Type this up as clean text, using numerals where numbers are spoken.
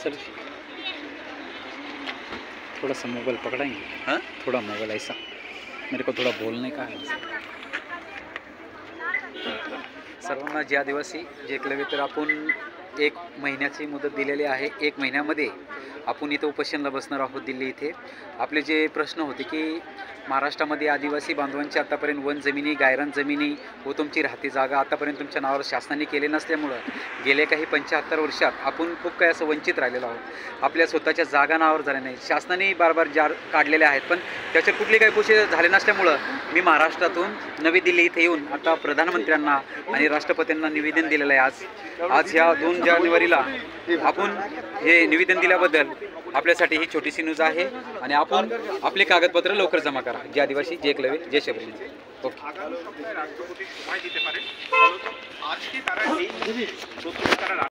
Sir थोड़ा सा mobile पकड़ाएंगे? हाँ, थोड़ा मोबाइल ऐसा मेरे को थोड़ा बोलने का है। सर्वांना जे आदिवासी जे एकलव्य, तर आपण 1 महिन्याची मुदत दिलेली आहे। 1 महिन्यामध्ये आपण इथं उपोषणाला बसणार आहोत दिल्ली इथे। आपले जे प्रश्न होते की महाराष्ट्रामध्ये आदिवासी बांधवांची आतापर्यंत वन जमिनी, गायरान जमिनी व तुमची राहती जागा आतापर्यंत तुमच्या नावावर शासनाने केले नसल्यामुळं गेले काही 75 वर्षात आपण खूप काही असं वंचित राहिलेलो आहोत। आपल्या स्वतःच्या जागा नावावर झाल्या नाही, शासनाने बार जार काढलेले आहेत, पण त्याच्यात कुठले काही गोष्टी झाले नसल्यामुळं मी महाराष्ट्रातून नवी दिल्ली इथे येऊन आता प्रधानमंत्र्यांना आणि राष्ट्रपतींना निवेदन दिलेलं आहे। आज ह्या 2 जानेवारीला आपण हे निवेदन दिल्याबद्दल आपल्यासाठी ही छोटीशी न्यूज आहे आणि आपण आपले कागदपत्र लवकर जमा करा। जे आदिवासी, जे एकलव्य, जे शबरी। ओके।